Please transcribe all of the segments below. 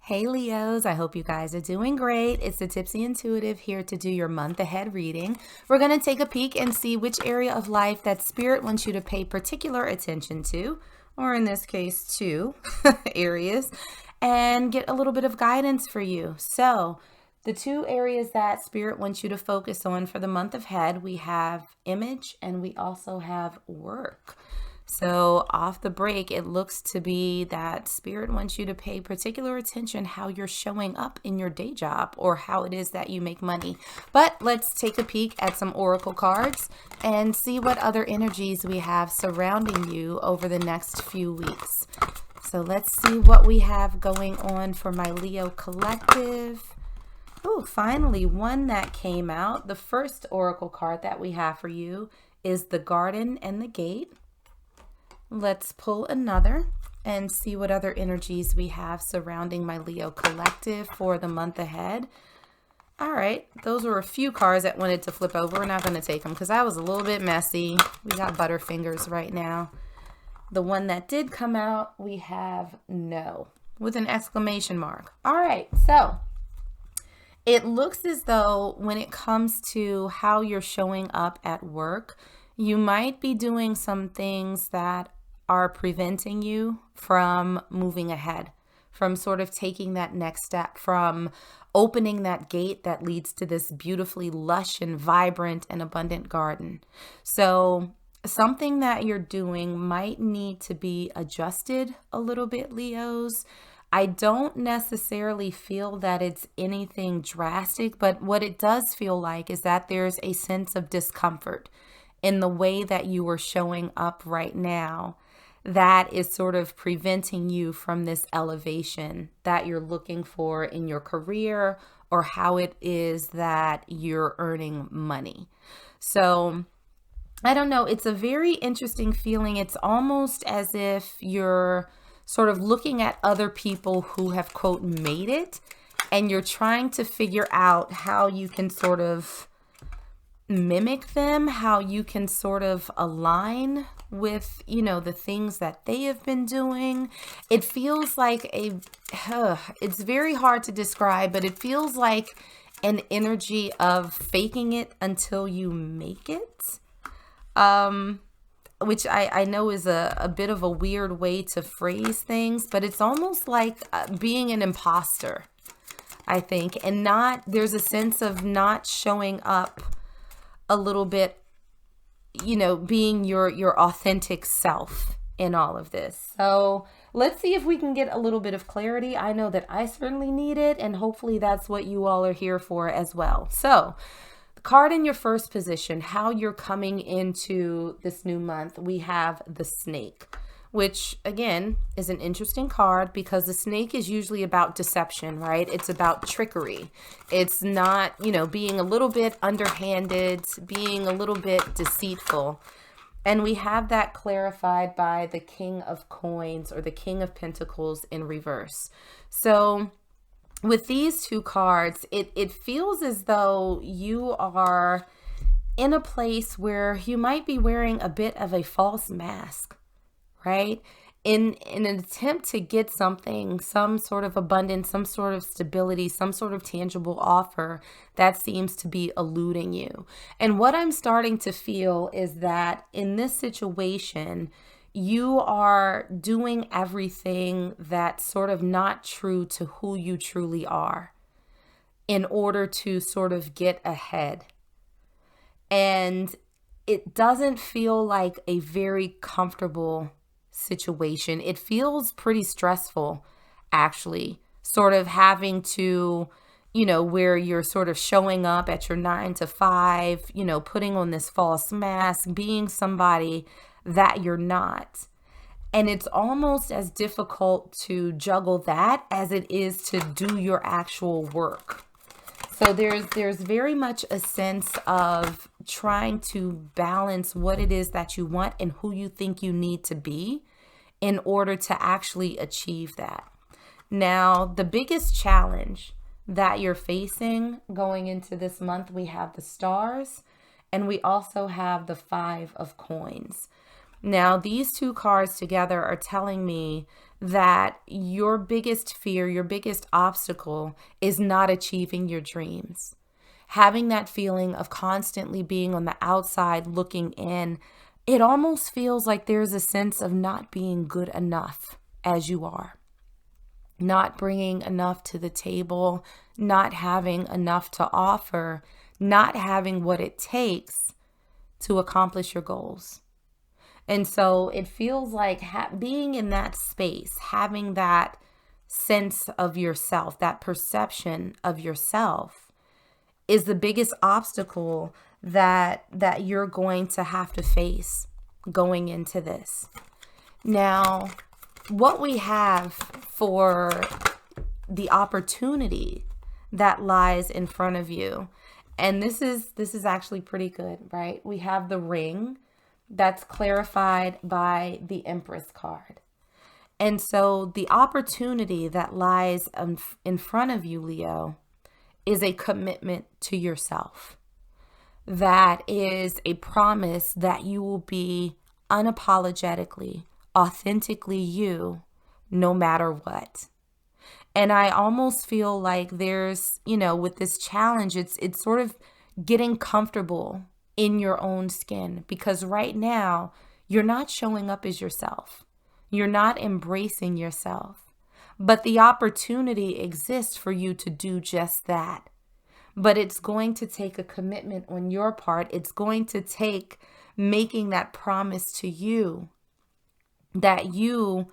Hey Leos, I hope you guys are doing great. It's the Tipsy Intuitive here to do your month ahead reading. We're going to take a peek and see which area of life that Spirit wants you to pay particular attention to, or in this case, two areas, and get a little bit of guidance for you. So, the two areas that Spirit wants you to focus on for the month ahead, we have image and we also have work. So off the break, it looks to be that Spirit wants you to pay particular attention how you're showing up in your day job or how it is that you make money. But let's take a peek at some oracle cards and see what other energies we have surrounding you over the next few weeks. So let's see what we have going on for my Leo collective. Oh, finally, one that came out. The first oracle card that we have for you is the Garden and the Gate. Let's pull another and see what other energies we have surrounding my Leo collective for the month ahead. All right, those were a few cards that wanted to flip over. We're not going to take them because I was a little bit messy. We got butterfingers right now. The one that did come out, we have no with an exclamation mark. All right, so it looks as though when it comes to how you're showing up at work, you might be doing some things that are preventing you from moving ahead, from sort of taking that next step, from opening that gate that leads to this beautifully lush and vibrant and abundant garden. So something that you're doing might need to be adjusted a little bit, Leos. I don't necessarily feel that it's anything drastic, but what it does feel like is that there's a sense of discomfort in the way that you are showing up right now that is sort of preventing you from this elevation that you're looking for in your career or how it is that you're earning money. So I don't know, it's a very interesting feeling. It's almost as if you're sort of looking at other people who have, quote, made it, and you're trying to figure out how you can sort of mimic them, how you can sort of align with, the things that they have been doing. It feels like it's very hard to describe, but it feels like an energy of faking it until you make it. Which I know is a bit of a weird way to phrase things, but it's almost like being an imposter, I think, and there's a sense of not showing up a little bit, being your authentic self in all of this. So let's see if we can get a little bit of clarity. I know that I certainly need it, and hopefully that's what you all are here for as well. So the card in your first position, how you're coming into this new month, we have the Snake, which again is an interesting card because the snake is usually about deception, right? It's about trickery. It's not, being a little bit underhanded, being a little bit deceitful. And we have that clarified by the King of Coins or the King of Pentacles in reverse. So with these two cards, it feels as though you are in a place where you might be wearing a bit of a false mask, right? In an attempt to get something, some sort of abundance, some sort of stability, some sort of tangible offer that seems to be eluding you. And what I'm starting to feel is that in this situation, you are doing everything that's sort of not true to who you truly are in order to sort of get ahead. And it doesn't feel like a very comfortable situation. It feels pretty stressful, actually, sort of having to, where you're sort of showing up at your 9 to 5, putting on this false mask, being somebody that you're not. And it's almost as difficult to juggle that as it is to do your actual work. So there's very much a sense of trying to balance what it is that you want and who you think you need to be in order to actually achieve that. Now, the biggest challenge that you're facing going into this month, we have the stars and we also have the 5 of coins. Now, these two cards together are telling me that your biggest fear, your biggest obstacle is not achieving your dreams. Having that feeling of constantly being on the outside looking in, it almost feels like there's a sense of not being good enough as you are. Not bringing enough to the table, not having enough to offer, not having what it takes to accomplish your goals. And so it feels like being in that space, having that sense of yourself, that perception of yourself is the biggest obstacle that you're going to have to face going into this. Now, what we have for the opportunity that lies in front of you, and this is actually pretty good, right? We have the ring that's clarified by the Empress card. And so the opportunity that lies in front of you, Leo, is a commitment to yourself. That is a promise that you will be unapologetically, authentically you, no matter what. And I almost feel like there's, with this challenge, it's sort of getting comfortable in your own skin, because right now you're not showing up as yourself. You're not embracing yourself. But the opportunity exists for you to do just that. But it's going to take a commitment on your part. It's going to take making that promise to you that you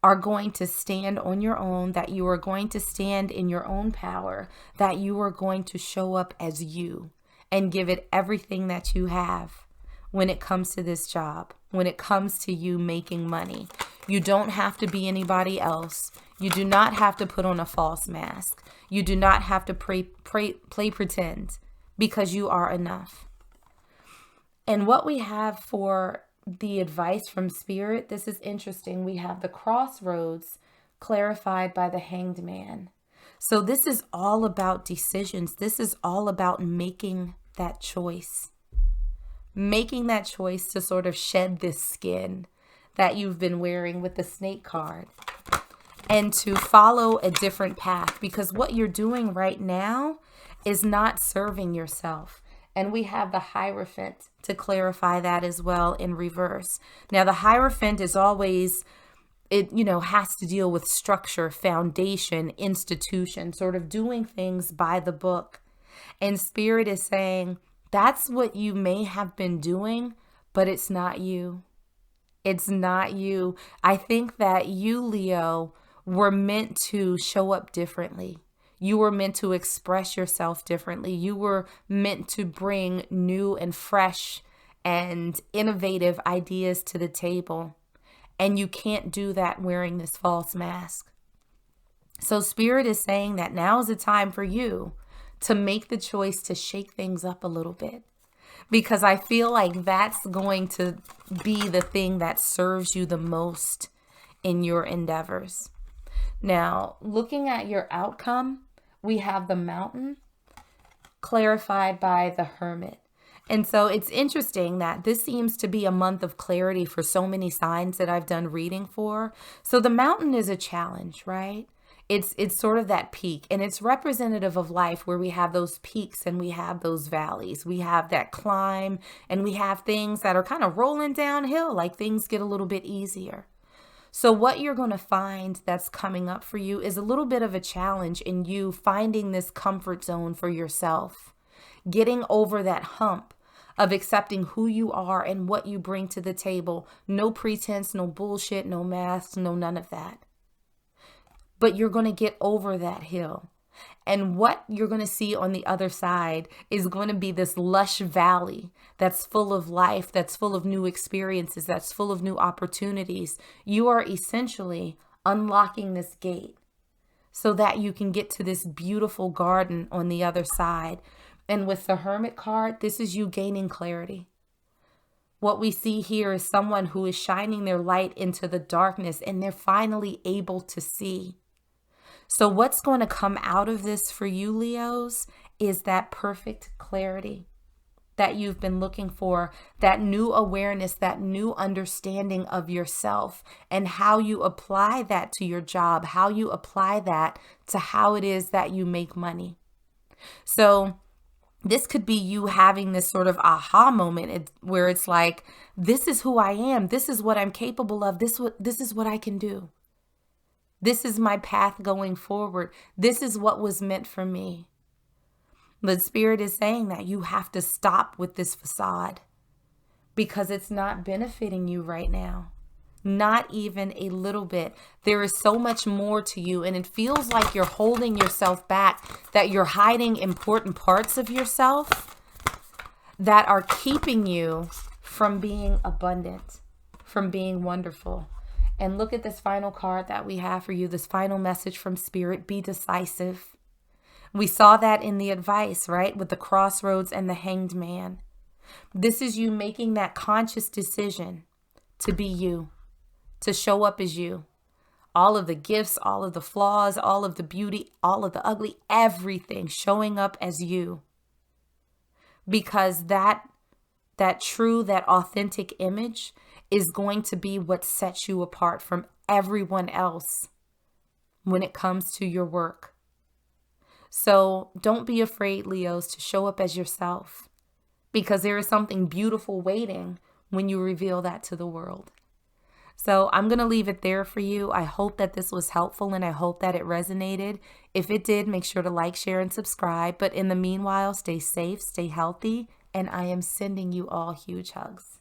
are going to stand on your own, that you are going to stand in your own power, that you are going to show up as you and give it everything that you have when it comes to this job, when it comes to you making money. You don't have to be anybody else. You do not have to put on a false mask. You do not have to play pretend, because you are enough. And what we have for the advice from Spirit, this is interesting. We have the crossroads clarified by the Hanged Man. So this is all about decisions. This is all about making that choice. Making that choice to sort of shed this skin that you've been wearing with the Snake card, and to follow a different path, because what you're doing right now is not serving yourself. And we have the Hierophant to clarify that as well in reverse. Now, the Hierophant is always, it has to deal with structure, foundation, institution, sort of doing things by the book. And Spirit is saying, that's what you may have been doing, but it's not you. It's not you. I think that you, Leo, were meant to show up differently. You were meant to express yourself differently. You were meant to bring new and fresh and innovative ideas to the table. And you can't do that wearing this false mask. So Spirit is saying that now is the time for you to make the choice to shake things up a little bit. Because I feel like that's going to be the thing that serves you the most in your endeavors. Now, looking at your outcome, we have the Mountain clarified by the Hermit. And so it's interesting that this seems to be a month of clarity for so many signs that I've done reading for. So the Mountain is a challenge, right? It's sort of that peak, and it's representative of life, where we have those peaks and we have those valleys. We have that climb, and we have things that are kind of rolling downhill, like things get a little bit easier. So what you're going to find that's coming up for you is a little bit of a challenge in you finding this comfort zone for yourself, getting over that hump of accepting who you are and what you bring to the table. No pretense, no bullshit, no masks, no none of that. But you're going to get over that hill. And what you're going to see on the other side is going to be this lush valley that's full of life, that's full of new experiences, that's full of new opportunities. You are essentially unlocking this gate so that you can get to this beautiful garden on the other side. And with the Hermit card, this is you gaining clarity. What we see here is someone who is shining their light into the darkness, and they're finally able to see. So what's going to come out of this for you, Leos, is that perfect clarity, that you've been looking for, that new awareness, that new understanding of yourself, and how you apply that to your job, how you apply that to how it is that you make money. So this could be you having this sort of aha moment where it's like, this is who I am. This is what I'm capable of. This is what I can do. This is my path going forward. This is what was meant for me. The Spirit is saying that you have to stop with this facade because it's not benefiting you right now. Not even a little bit. There is so much more to you, and it feels like you're holding yourself back, that you're hiding important parts of yourself that are keeping you from being abundant, from being wonderful. And look at this final card that we have for you, this final message from Spirit: be decisive. We saw that in the advice, right? With the crossroads and the hanged man. This is you making that conscious decision to be you, to show up as you. All of the gifts, all of the flaws, all of the beauty, all of the ugly, everything showing up as you. Because that true, that authentic image is going to be what sets you apart from everyone else when it comes to your work. So don't be afraid, Leos, to show up as yourself, because there is something beautiful waiting when you reveal that to the world. So I'm going to leave it there for you. I hope that this was helpful, and I hope that it resonated. If it did, make sure to like, share, and subscribe. But in the meanwhile, stay safe, stay healthy, and I am sending you all huge hugs.